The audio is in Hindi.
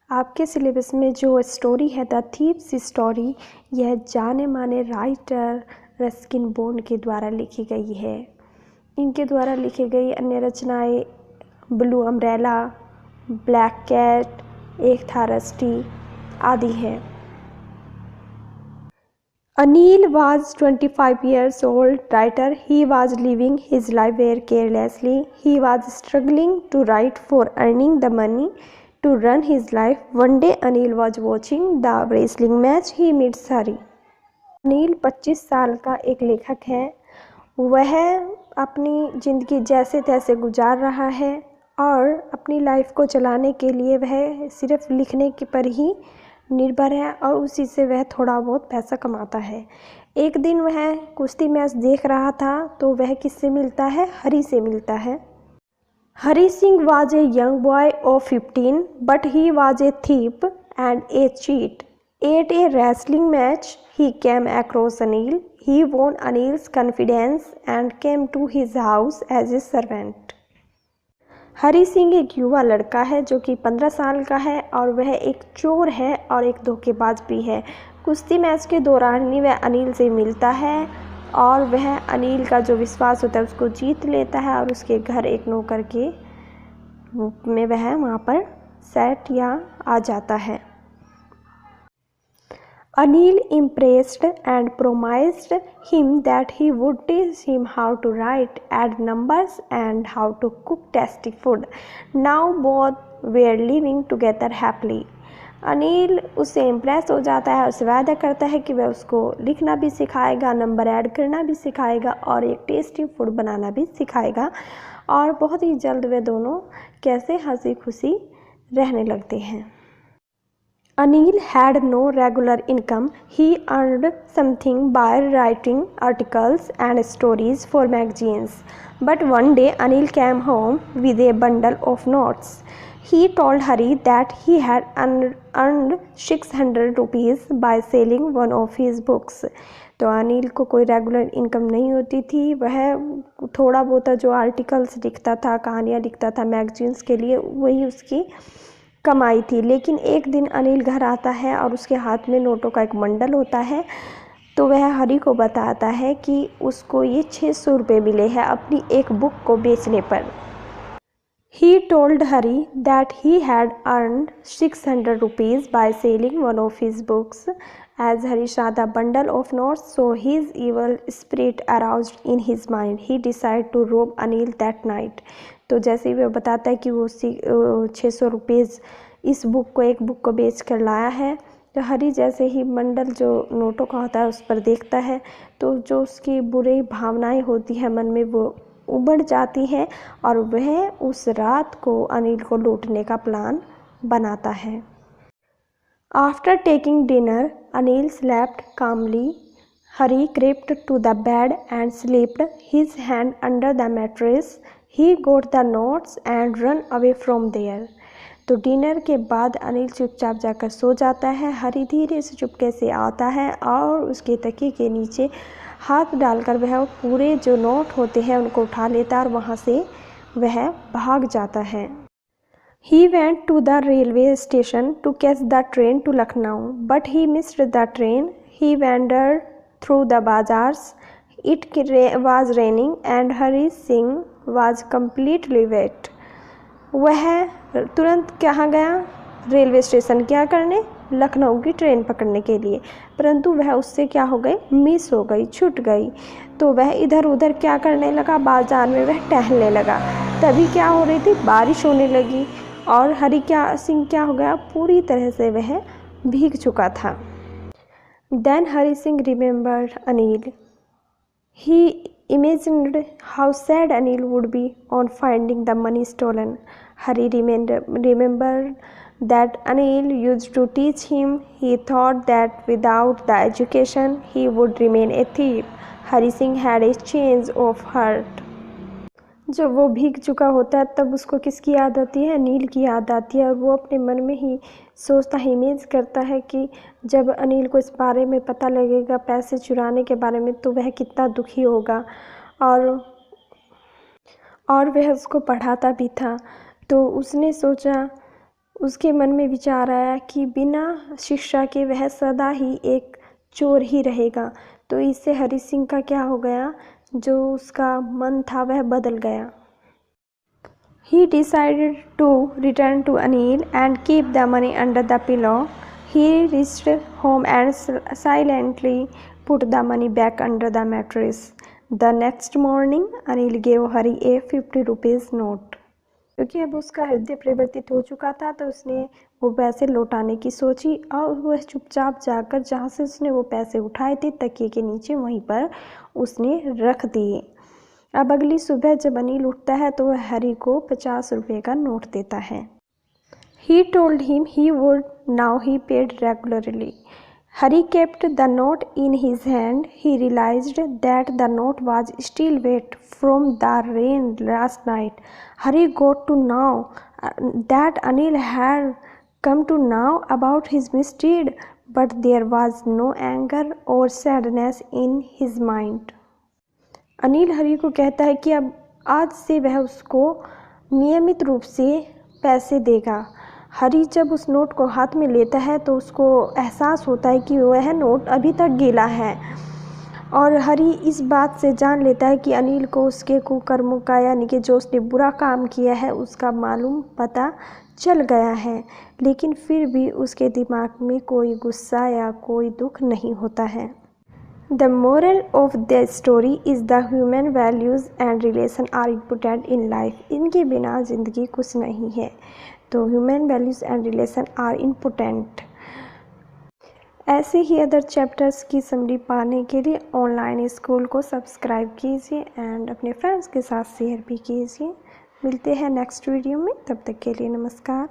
आपके सिलेबस में जो स्टोरी है द थीव्स स्टोरी, यह जाने माने राइटर रस्किन बॉन्ड के द्वारा लिखी गई है। इनके द्वारा लिखी गई अन्य रचनाएं ब्लू अम्ब्रेला, ब्लैक कैट, एक था रस्टी आदि है। Anil was 25 years old writer. He was living his life very carelessly. He was struggling to write for earning the money to run his life. One day Anil was watching the wrestling match. He meets Hari. Anil 25 साल का एक लेखक है। वह अपनी ज़िंदगी जैसे तैसे गुजार रहा है और अपनी लाइफ को चलाने के लिए वह सिर्फ लिखने के पर ही निर्भर है और उसी से वह थोड़ा बहुत पैसा कमाता है। एक दिन वह कुश्ती मैच देख रहा था तो वह किससे मिलता है? हरी से मिलता है। Hari Singh was a young boy of 15 but he was a thief and a cheat. At a wrestling match he came across Anil. He won Anil's confidence and came to his house as a servant. Hari Singh एक युवा लड़का है जो कि 15 साल का है और वह एक चोर है और एक धोखेबाज भी है। कुश्ती मैच के दौरान ही वह अनिल से मिलता है और वह अनिल का जो विश्वास होता है उसको जीत लेता है और उसके घर एक नौकर के रूप में वह वहाँ पर सेट या आ जाता है। Anil impressed and promised him that he would teach him how to write, add numbers and how to cook tasty food. Now both were living together happily. Anil उससे इम्प्रेस हो जाता है और उससे वादा करता है कि वह उसको लिखना भी सिखाएगा, नंबर ऐड करना भी सिखाएगा और एक टेस्टी फूड बनाना भी सिखाएगा और बहुत ही जल्द वे दोनों कैसे हंसी खुशी रहने लगते हैं। Anil had no regular income. He earned something by writing articles and stories for magazines. But one day Anil came home with a bundle of notes. He told Hari that he had earned 600 rupees by selling one of his books. तो अनिल को कोई रेगुलर इनकम नहीं होती थी। वह थोड़ा बहुत जो आर्टिकल्स लिखता था, कहानियाँ लिखता था मैगजीन्स के लिए, वही उसकी कमाई थी। लेकिन एक दिन अनिल घर आता है और उसके हाथ में नोटों का एक बंडल होता है तो वह हरी को बताता है कि उसको ये 600 रुपये मिले हैं अपनी एक बुक को बेचने पर। He told Hari that he had earned 600 rupees by selling one of his books. As Hari saw the bundle of notes, so his evil spirit aroused in his mind. He decided to rob Anil that night. तो जैसे ही वह बताता है कि वो 600 रुपीज़ इस एक बुक को बेच कर लाया है तो हरी जैसे ही बंडल जो नोटों का होता है उस पर देखता है तो जो उसकी बुरी भावनाएं होती हैं मन में वो उभर जाती हैं और वह उस रात को अनिल को लूटने का प्लान बनाता है। After taking dinner Anil slept calmly. Hari crept to the bed and slipped his hand under the mattress. He got the notes and ran away from there. तो डिनर के बाद अनिल चुपचाप जाकर सो जाता है। हरी धीरे से चुपके से आता है और उसके तकिए के नीचे हाथ डालकर वह पूरे जो नोट होते हैं उनको उठा लेता है और वहाँ से वह भाग जाता है। He went to the railway station to catch the train to Lucknow, but he missed the train. He wandered through the bazaars. It was raining and Hari Singh was completely wet. वह तुरंत कहाँ गया? Railway station. क्या करने? लखनऊ की ट्रेन पकड़ने के लिए। परंतु वह उससे क्या हो गई? मिस हो गई, छूट गई। तो वह इधर उधर क्या करने लगा? बाजार में वह टहलने लगा। तभी क्या हो रही थी? बारिश होने लगी और हरी सिंह क्या हो गया? पूरी तरह से वह भीग चुका था। Then Hari Singh remembered Anil. He imagined how sad Anil would be on finding the money stolen. Hari remembered that Anil used to teach him. He thought that without the education he would remain a thief. Hari Singh had a change of heart. जब वो भीग चुका होता है तब उसको किसकी याद आती है? अनिल की याद आती है और वो अपने मन में ही सोचता है, इमेज करता है कि जब अनिल को इस बारे में पता लगेगा पैसे चुराने के बारे में तो वह कितना दुखी होगा। और वह उसको पढ़ाता भी था तो उसने सोचा उसके मन में विचार आया कि बिना शिक्षा के वह सदा ही एक चोर ही रहेगा। तो इससे हरि सिंह का क्या हो गया, जो उसका मन था वह बदल गया। He decided to return to Anil and keep the money under the pillow. He reached home and silently put the money back under the mattress. The next morning, Anil gave Hari a 50 rupees note. क्योंकि अब उसका हृदय परिवर्तित हो चुका था तो उसने वो पैसे लौटाने की सोची और वह चुपचाप जाकर जहाँ से उसने वो पैसे उठाए थे तकिए के नीचे वहीं पर उसने रख दिए। अब अगली सुबह जब अनिल उठता है तो वह हरी को 50 रुपये का नोट देता है। He told him he would. Now he paid regularly. Hari kept the note in his hand. He realized that the note was still wet from the rain last night. Hari got to know that Anil had come to know about his misdeed, but there was no anger or sadness in his mind. Anil हरी को कहता है कि अब आज से वह उसको नियमित रूप से पैसे देगा। हरी जब उस नोट को हाथ में लेता है तो उसको एहसास होता है कि वह नोट अभी तक गीला है और हरी इस बात से जान लेता है कि अनिल को उसके कुकर्मों का यानी कि जो उसने बुरा काम किया है उसका मालूम पता चल गया है, लेकिन फिर भी उसके दिमाग में कोई गुस्सा या कोई दुख नहीं होता है। The moral of the story is the human values and relation are important in life. इनके बिना ज़िंदगी कुछ नहीं है, तो human values and relation are important. ऐसे ही अदर चैप्टर्स की समरी पाने के लिए ऑनलाइन स्कूल को सब्सक्राइब कीजिए एंड अपने फ्रेंड्स के साथ शेयर भी कीजिए। मिलते हैं नेक्स्ट वीडियो में, तब तक के लिए नमस्कार।